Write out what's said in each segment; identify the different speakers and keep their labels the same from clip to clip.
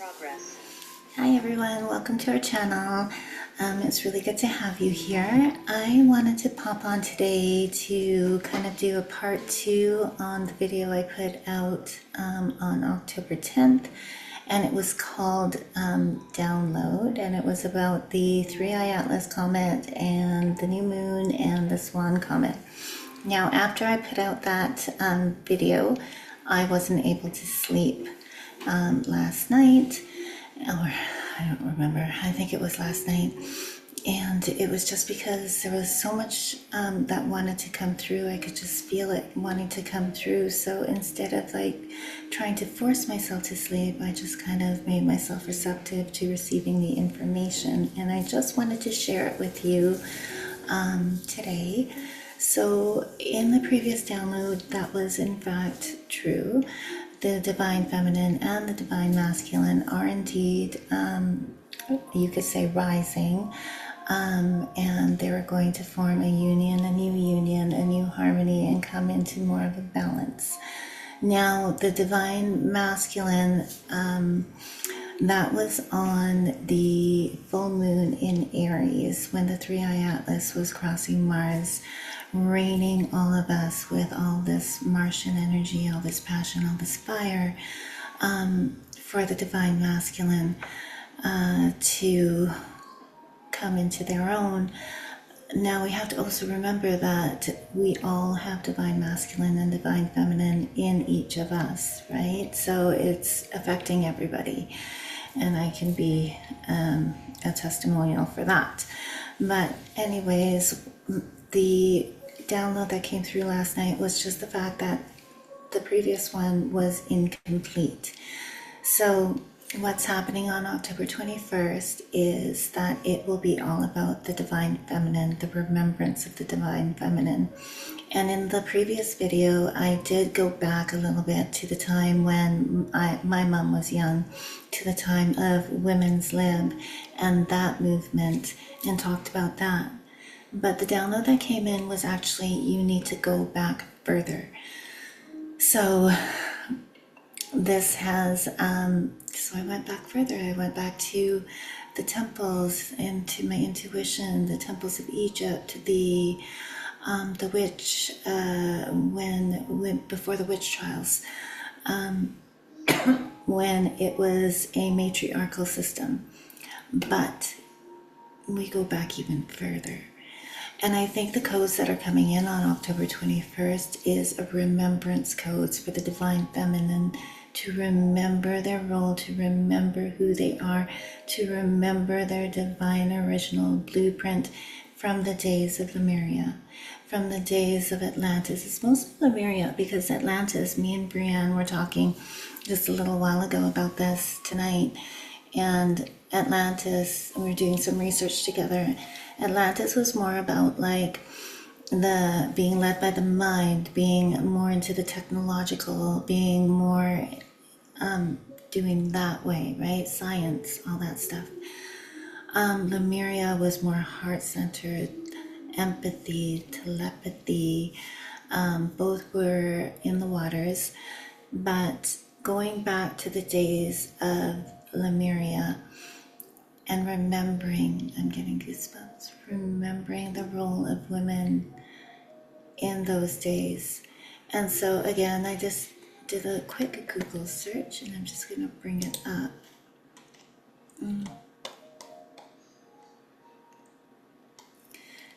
Speaker 1: progress.
Speaker 2: Hi everyone, welcome to our channel. It's really good to have you here. I wanted to pop on today to kind of do a part 2 on the video I put out on October 10th, and it was called Download, and it was about the 3-eye Atlas comet and the new moon and the Swan comet. Now, after I put out that video, I wasn't able to sleep last night, or I don't remember, I think it was last night, and it was just because there was so much that wanted to come through. I could just feel it wanting to come through. So instead of like trying to force myself to sleep, I just kind of made myself receptive to receiving the information, and I just wanted to share it with you today. So in the previous download, that was in fact true. The divine feminine and the divine masculine are indeed, you could say, rising, and they were going to form a union, a new harmony, and come into more of a balance. Now, the divine masculine, that was on the full moon in Aries when the 3-eye Atlas was crossing Mars, raining all of us with all this Martian energy, all this passion, all this fire, for the divine masculine to come into their own. Now we have to also remember that we all have divine masculine and divine feminine in each of us, right? So it's affecting everybody, and I can be a testimonial for that. But anyways, the download that came through last night was just the fact that the previous one was incomplete. So what's happening on October 21st is that it will be all about the divine feminine, the remembrance of the divine feminine. And in the previous video, I did go back a little bit to the time when my mom was young, to the time of women's lib and that movement, and talked about that. But the download that came in was actually, you need to go back further. So this has, so I went back further. I went back to the temples and to my intuition, the temples of Egypt, the witch, when before the witch trials, when it was a matriarchal system. But we go back even further. And I think the codes that are coming in on October 21st is a remembrance codes for the divine feminine, to remember their role, to remember who they are, to remember their divine original blueprint from the days of Lemuria, from the days of Atlantis. It's mostly Lemuria because Atlantis, me and Brienne were talking just a little while ago about this tonight, and Atlantis, we were doing some research together. Atlantis was more about like the being led by the mind, being more into the technological, being more doing that way, right? Science, all that stuff. Lemuria was more heart-centered, empathy, telepathy. Both were in the waters, but going back to the days of Lemuria and remembering, I'm getting goosebumps, remembering the role of women in those days. And so again, I just did a quick Google search, and I'm just going to bring it up.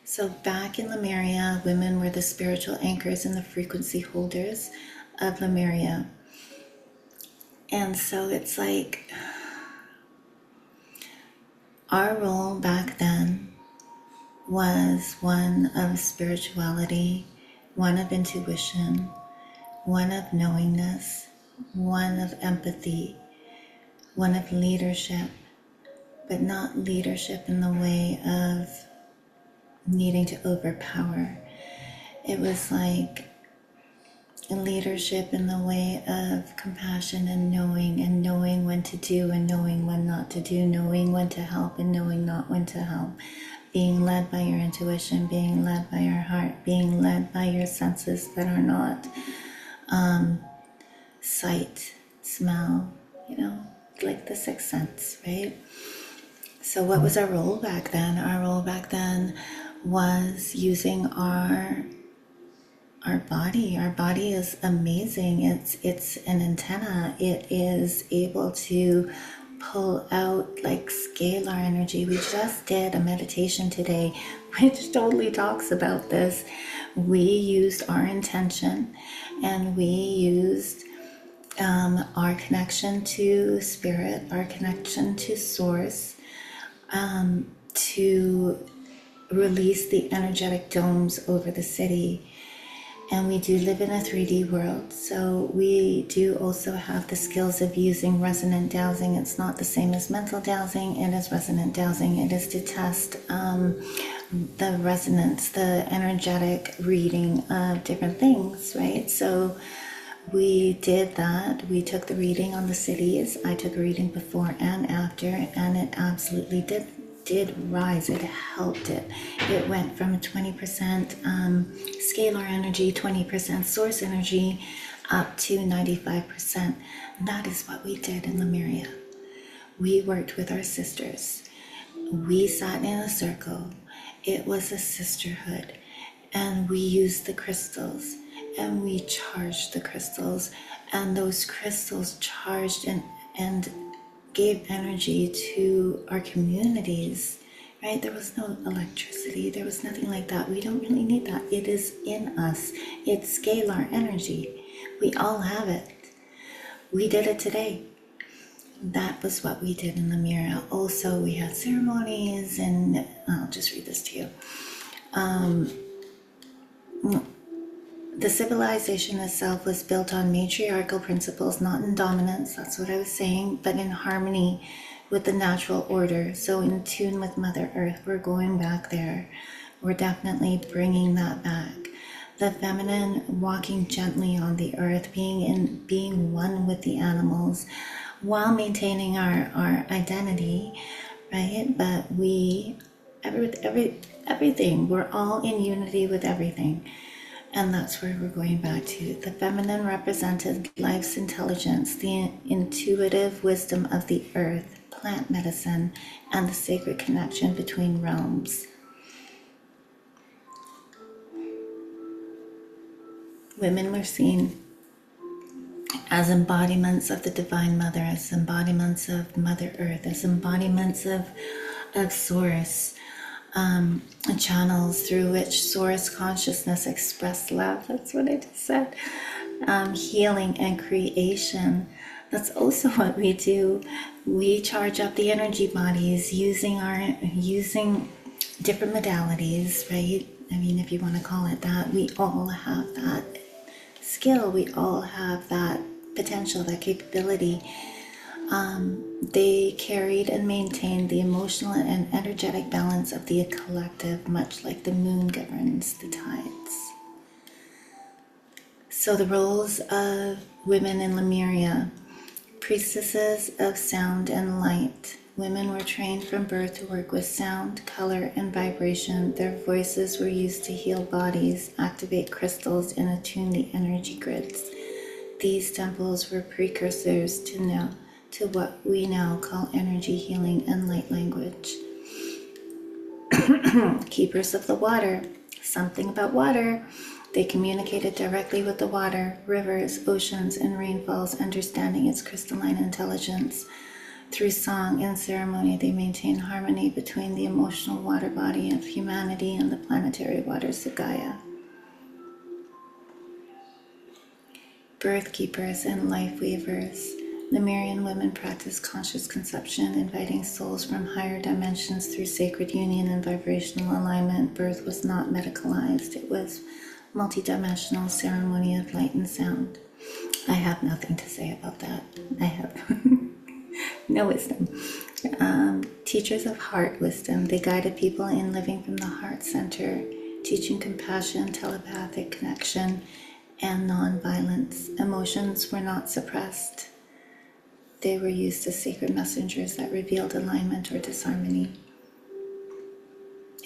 Speaker 2: So back in Lemuria, women were the spiritual anchors and the frequency holders of Lemuria. And so it's like our role back then was one of spirituality, one of intuition, one of knowingness, one of empathy, one of leadership, but not leadership in the way of needing to overpower. It was like leadership in the way of compassion and knowing when to do and knowing when not to do, knowing when to help and knowing not when to help, being led by your intuition, being led by your heart, being led by your senses that are not sight, smell, like the sixth sense, right? So what was our role back then? Our role back then was using our body. Our body is amazing. It's an antenna. It is able to pull out like scalar energy. We just did a meditation today which totally talks about this. We used our intention, and we used our connection to spirit, our connection to source, to release the energetic domes over the city. And we do live in a 3D world, so we do also have the skills of using resonant dowsing. It's not the same as mental dowsing, it is resonant dowsing. It is to test the resonance, the energetic reading of different things, right? So we did that. We took the reading on the cities. I took a reading before and after, and it absolutely did rise. It helped it. It went from 20% scalar energy, 20% source energy, up to 95%. And that is what we did in Lemuria. We worked with our sisters. We sat in a circle. It was a sisterhood. And we used the crystals, and we charged the crystals, and those crystals charged and gave energy to our communities, right? There was no electricity. There was nothing like that. We don't really need that. It is in us. It's scalar energy. We all have it. We did it today. That was what we did in Lemuria. Also, we had ceremonies, and I'll just read this to you. The civilization itself was built on matriarchal principles, not in dominance, that's what I was saying, but in harmony with the natural order. So in tune with Mother Earth. We're going back there. We're definitely bringing that back. The feminine walking gently on the earth, being one with the animals, while maintaining our identity, right? But everything, we're all in unity with everything. And that's where we're going back to. The feminine represented life's intelligence, the intuitive wisdom of the earth, plant medicine, and the sacred connection between realms. Women were seen as embodiments of the Divine Mother, as embodiments of Mother Earth, as embodiments of Source. Channels through which source consciousness expressed love. That's what I just said. Healing and creation. That's also what we do. We charge up the energy bodies using different modalities, right? I mean, if you want to call it that, we all have that skill. We all have that potential, that capability. They carried and maintained the emotional and energetic balance of the collective, much like the moon governs the tides. So the roles of women in Lemuria: priestesses of sound and light. Women were trained from birth to work with sound, color, and vibration. Their voices were used to heal bodies, activate crystals, and attune the energy grids. These temples were precursors to what we now call energy healing and light language. Keepers of the water. Something about water. They communicated directly with the water, rivers, oceans, and rainfalls, understanding its crystalline intelligence. Through song and ceremony, they maintained harmony between the emotional water body of humanity and the planetary waters of Gaia. Birth keepers and life weavers. Lemurian women practiced conscious conception, inviting souls from higher dimensions through sacred union and vibrational alignment. Birth was not medicalized. It was multidimensional ceremony of light and sound. I have nothing to say about that. I have no wisdom. Teachers of heart wisdom. They guided people in living from the heart center, teaching compassion, telepathic connection, and non-violence. Emotions were not suppressed. They were used as sacred messengers that revealed alignment or disharmony.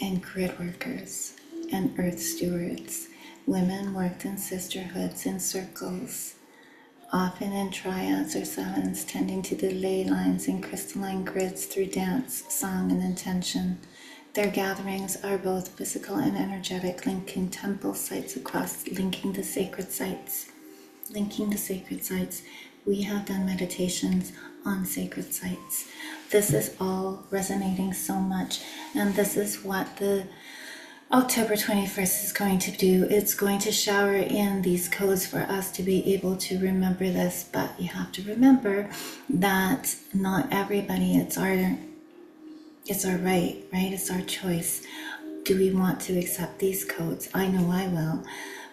Speaker 2: And grid workers and earth stewards. Women worked in sisterhoods, in circles, often in triads or sevens, tending to the ley lines and crystalline grids through dance, song, and intention. Their gatherings are both physical and energetic, linking temple sites across, linking the sacred sites. We have done meditations on sacred sites. This is all resonating so much, and this is what the October 21st is going to do. It's going to shower in these codes for us to be able to remember this, but you have to remember that not everybody, it's our right? It's our choice. Do we want to accept these codes? I know I will,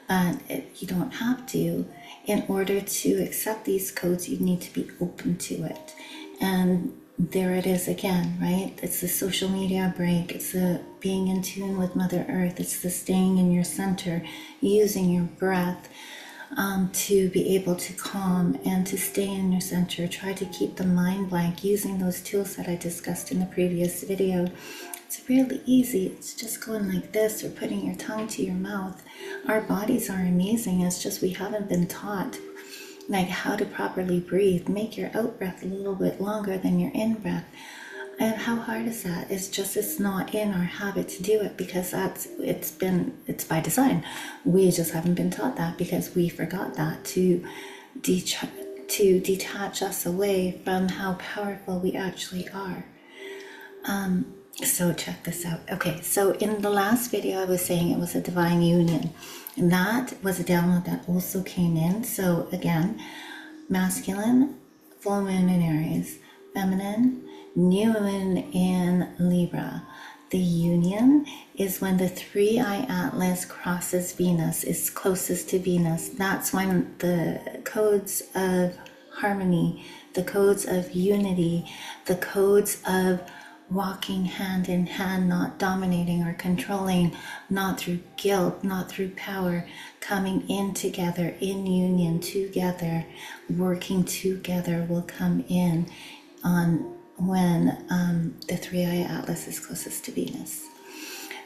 Speaker 2: but you don't have to. In order to accept these codes, you need to be open to it. And there it is again, right? It's the social media break. It's the being in tune with Mother Earth. It's the staying in your center, using your breath to be able to calm and to stay in your center. Try to keep the mind blank using those tools that I discussed in the previous video. It's really easy. It's just going like this or putting your tongue to your mouth. Our bodies are amazing. It's just we haven't been taught like how to properly breathe. Make your out breath a little bit longer than your in breath. And how hard is that? It's not in our habit to do it, because it's by design. We just haven't been taught that, because we forgot that to detach us away from how powerful we actually are. So check this out. Okay, so in the last video I was saying it was a divine union, and that was a download that also came in. So again, masculine, full moon in Aries, feminine, new moon in Libra. The union is when the 3-eye atlas crosses Venus, is closest to Venus. That's when the codes of harmony, the codes of unity, the codes of walking hand in hand, not dominating or controlling, not through guilt, not through power, coming in together, in union, together, working together will come in on when the 3-eye atlas is closest to Venus.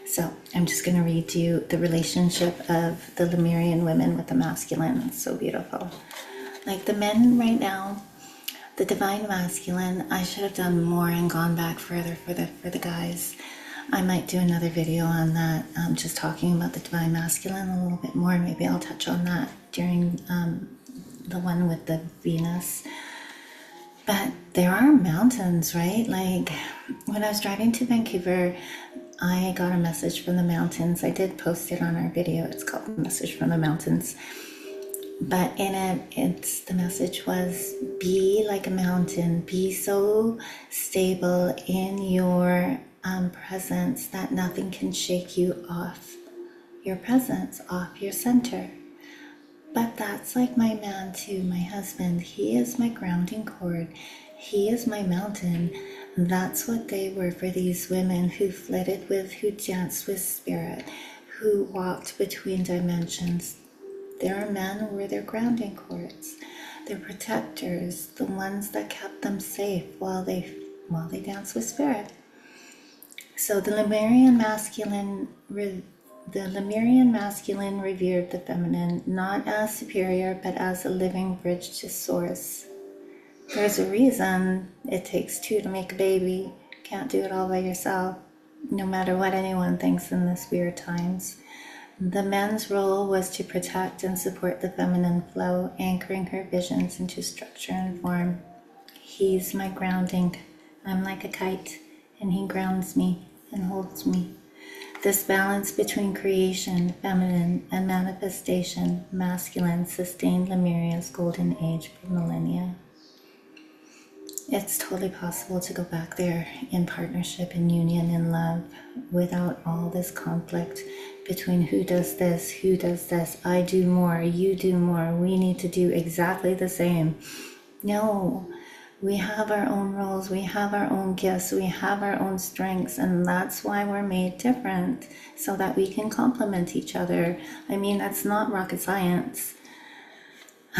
Speaker 2: So I'm just going to read you the relationship of the Lemurian women with the masculine. It's so beautiful. Like the men right now, the divine masculine, I should have done more and gone back further for the guys. I might do another video on that, just talking about the divine masculine a little bit more. Maybe I'll touch on that during the one with the Venus. But there are mountains, right? Like when I was driving to Vancouver, I got a message from the mountains. I did post it on our video. It's called The Message from the Mountains. But in it, the message was, be like a mountain, be so stable in your presence that nothing can shake you off your presence, off your center. But that's like my man too, my husband. He is my grounding cord. He is my mountain. That's what they were for these women who flitted with, who danced with spirit, who walked between dimensions. Their men were their grounding cords, their protectors, the ones that kept them safe while they danced with spirit. So the Lemurian masculine revered the feminine, not as superior, but as a living bridge to source. There's a reason it takes two to make a baby. Can't do it all by yourself, no matter what anyone thinks in this weird times. The man's role was to protect and support the feminine flow, anchoring her visions into structure and form. He's my grounding. I'm like a kite, and he grounds me and holds me. This balance between creation, feminine, and manifestation, masculine, sustained Lemuria's golden age for millennia. It's totally possible to go back there in partnership, in union, in love, without all this conflict between who does this, I do more, you do more, we need to do exactly the same. No, we have our own roles, we have our own gifts, we have our own strengths, and that's why we're made different, so that we can complement each other. I mean, that's not rocket science.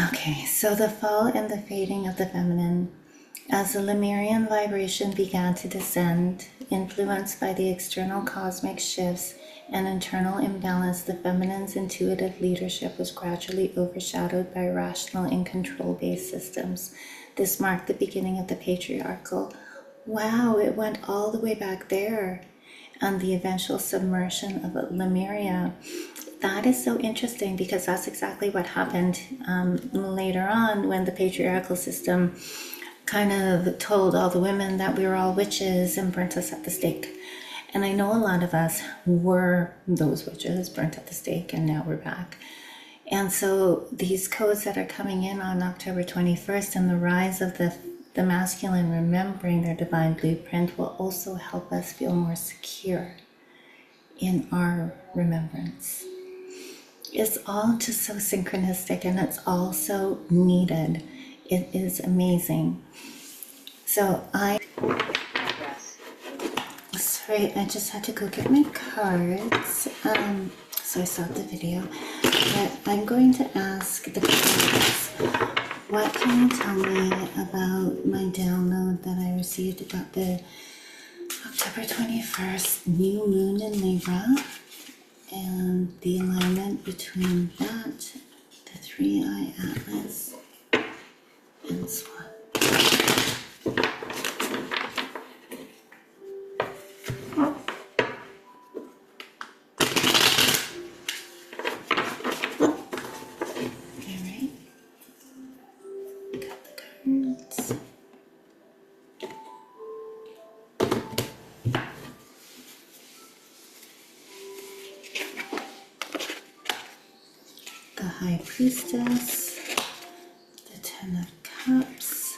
Speaker 2: Okay, so the fall and the fading of the feminine. As the Lemurian vibration began to descend, influenced by the external cosmic shifts and internal imbalance, the feminine's intuitive leadership was gradually overshadowed by rational and control-based systems. This marked the beginning of the patriarchal. Wow, it went all the way back there. And the eventual submersion of Lemuria. That is so interesting because that's exactly what happened later on when the patriarchal system kind of told all the women that we were all witches and burnt us at the stake. And I know a lot of us were those witches burnt at the stake, and now we're back. And so these codes that are coming in on October 21st and the rise of the masculine remembering their divine blueprint will also help us feel more secure in our remembrance. It's all just so synchronistic, and it's all so needed. It is amazing. So sorry, I just had to go get my cards. So I stopped the video. But I'm going to ask the cards, what can you tell me about my download that I received about the October 21st new moon in Libra and the alignment between that, the 3-eye atlas, and Swan. Alright, got the cards. The High Priestess, the 10 of Cups,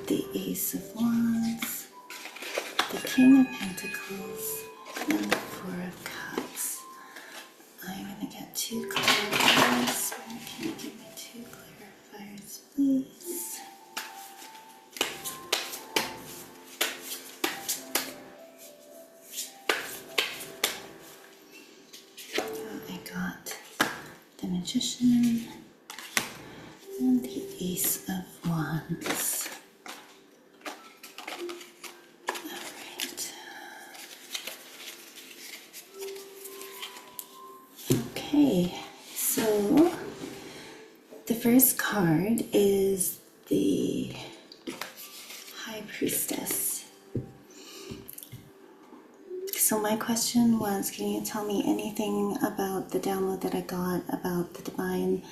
Speaker 2: the Ace of Wands, the King of Pentacles, and the 4 of Cups. I'm going to get 2 clarifiers. Can you give me 2 clarifiers, please? I got the Magician and the Ace of Wands. Alright. Okay, so the first card is the High Priestess. So my question was, can you tell me anything about the download that I got about the divine,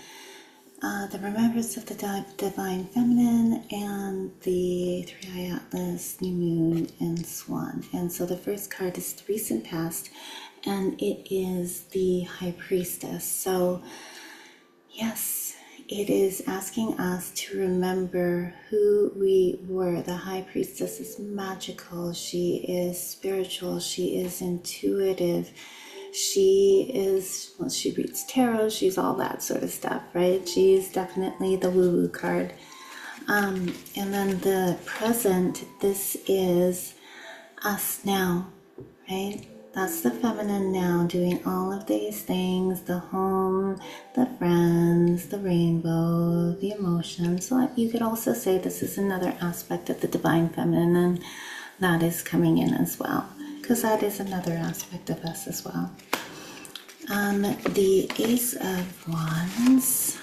Speaker 2: the remembrance of the divine feminine and the 3-eye atlas, new moon, and swan? And so the first card is the recent past, and it is the High Priestess. So yes, it is asking us to remember who we were. The High Priestess is magical. She is spiritual. She is intuitive. She is, well, she reads tarot. She's all that sort of stuff, right? She's definitely the woo-woo card. And then the present, this is us now, right? That's the feminine now, doing all of these things, the home, the friends, the rainbow, the emotions. So you could also say this is another aspect of the divine feminine, and that is coming in as well, because that is another aspect of us as well. The Ace of Wands.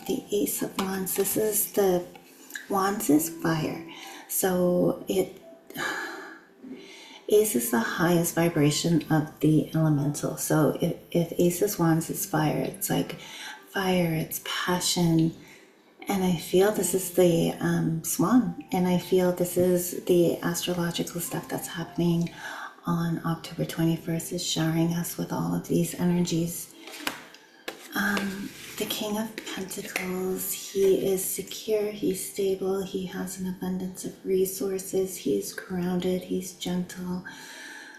Speaker 2: The Ace of Wands, this is the Wands is fire, so Ace is the highest vibration of the elemental. So if Ace of Wands is fire, it's like fire, it's passion. And I feel this is the swan, and I feel this is the astrological stuff that's happening on October 21st is showering us with all of these energies. The King of Pentacles, he is secure, he's stable, he has an abundance of resources, he's grounded, he's gentle.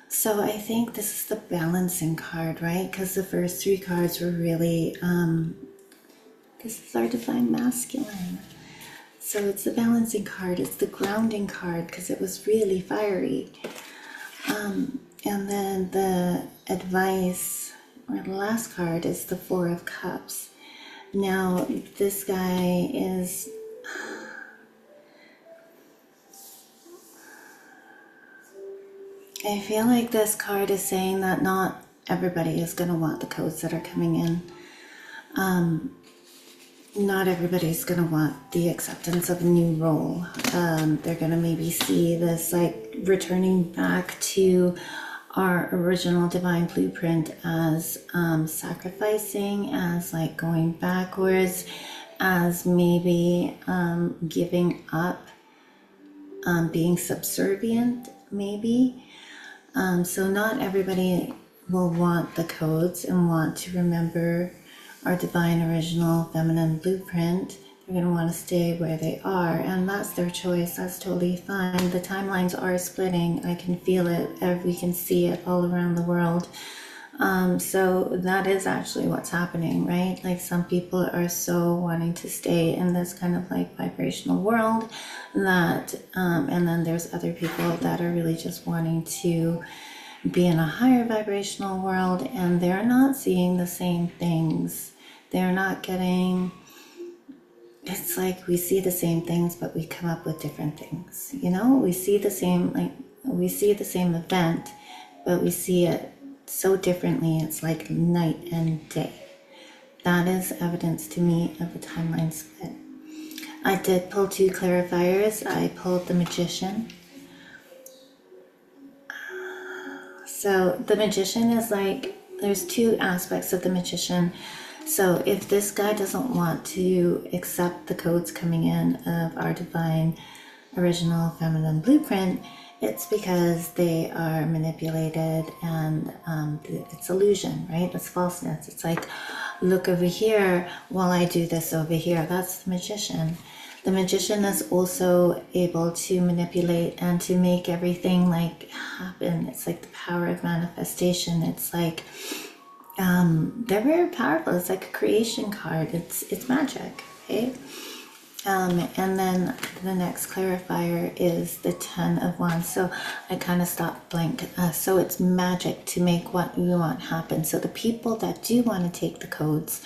Speaker 2: So I think this is the balancing card, right? Because the first 3 cards were really, this is our divine masculine. So it's the balancing card, it's the grounding card, because it was really fiery. And then the advice or the last card is the Four of Cups. Now, this guy is... I feel like this card is saying that not everybody is going to want the codes that are coming in. Not everybody's going to want the acceptance of a new role. They're going to maybe see this like returning back to our original divine blueprint as sacrificing, as like going backwards, as maybe giving up, being subservient maybe. So not everybody will want the codes and want to remember our divine original feminine blueprint. They're going to want to stay where they are, and that's their choice. That's totally fine. The timelines are splitting. I can feel it. We can see it all around the world. So that is actually what's happening, right? Like some people are so wanting to stay in this kind of like vibrational world that, and then there's other people that are really just wanting to be in a higher vibrational world, and they're not seeing the same things. They're not getting, it's like we see the same things, but we come up with different things. You know, we see the same, like we see the same event, but we see it so differently. It's like night and day. That is evidence to me of a timeline split. I did pull two clarifiers. I pulled the Magician. So the Magician is like, there's two aspects of the Magician. So if this guy doesn't want to accept the codes coming in of our divine original feminine blueprint, it's because they are manipulated, and it's illusion, right? It's falseness. It's like, look over here while I do this over here. That's the Magician. The Magician is also able to manipulate and to make everything like happen. It's like the power of manifestation. It's like, they're very powerful. It's like a creation card. It's magic, right? And then the next clarifier is the Ten of Wands. So I kind of stopped blank. So it's magic to make what we want happen. So the people that do want to take the codes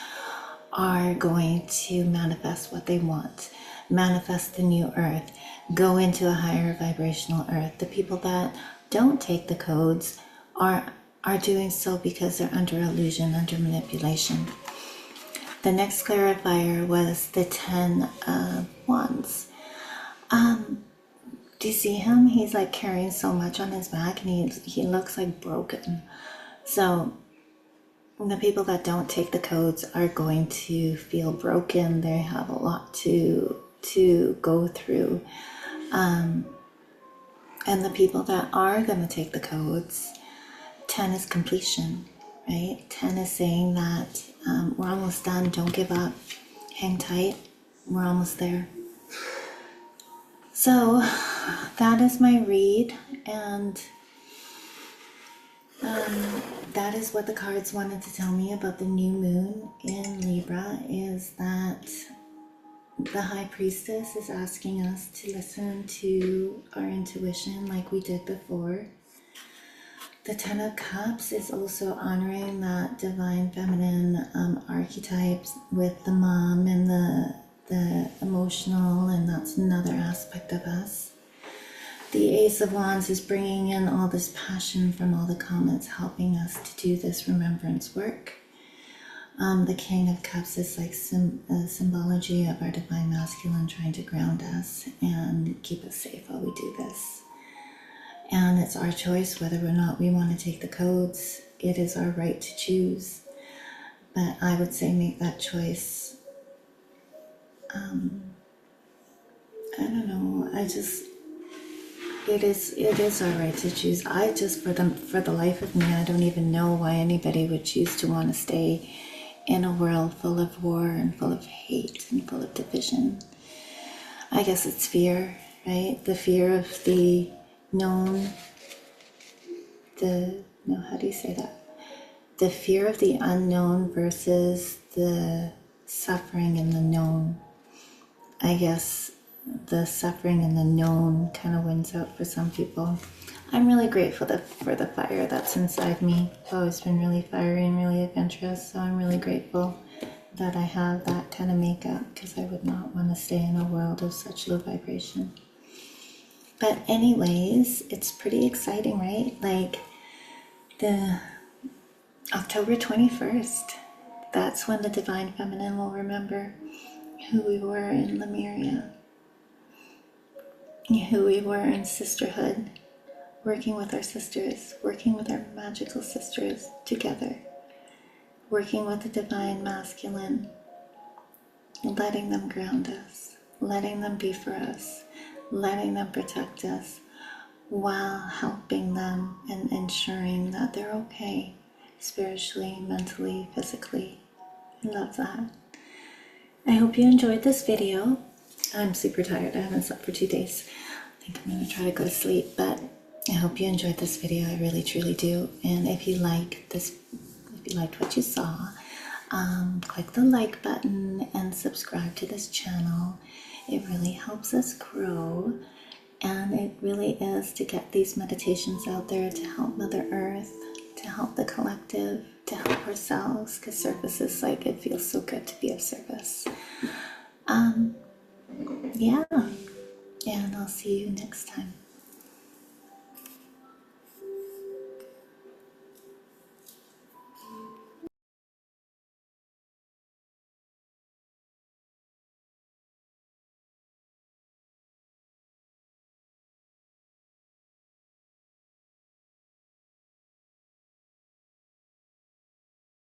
Speaker 2: are going to manifest what they want, manifest the new earth, go into a higher vibrational earth. The people that don't take the codes are doing so because they're under illusion, under manipulation. The next clarifier was the Ten of Wands. Do you see him? He's like carrying so much on his back, and he looks like broken. So the people that don't take the codes are going to feel broken. They have a lot to go through. And the people that are going to take the codes, 10 is completion, right? 10 is saying that we're almost done. Don't give up. Hang tight. We're almost there. So that is my read, and that is what the cards wanted to tell me about the new moon in Libra, is that the High Priestess is asking us to listen to our intuition like we did before. The Ten of Cups is also honoring that divine feminine archetypes with the mom and the emotional, and that's another aspect of us. The Ace of Wands is bringing in all this passion from all the comments, helping us to do this remembrance work. The King of Cups is like symbology of our divine masculine trying to ground us and keep us safe while we do this. And it's our choice whether or not we want to take the codes. It is our right to choose. But I would say make that choice. I don't know. It is our right to choose. I just, for the life of me, I don't even know why anybody would choose to want to stay in a world full of war and full of hate and full of division. I guess it's fear, right? The fear of the known, how do you say that? The fear of the unknown versus the suffering in the known. I guess the suffering in the known kind of wins out for some people. I'm really grateful for the fire that's inside me. I've always been really fiery and really adventurous, so I'm really grateful that I have that kind of makeup, because I would not want to stay in a world of such low vibration. But anyways, it's pretty exciting, right? Like the October 21st, that's when the Divine Feminine will remember who we were in Lemuria, who we were in sisterhood, working with our sisters, working with our magical sisters together, working with the Divine Masculine, letting them ground us, letting them be for us, letting them protect us, while helping them and ensuring that they're okay spiritually, mentally, physically. I love that. I hope you enjoyed this video. I'm super tired. I haven't slept for 2 days. I think I'm going to try to go to sleep, but I hope you enjoyed this video. I really, truly do. And if you like this, if you liked what you saw, click the like button and subscribe to this channel. It really helps us grow. And it really is to get these meditations out there to help Mother Earth, to help the collective, to help ourselves, because service is like, it feels so good to be of service. Yeah, and I'll see you next time.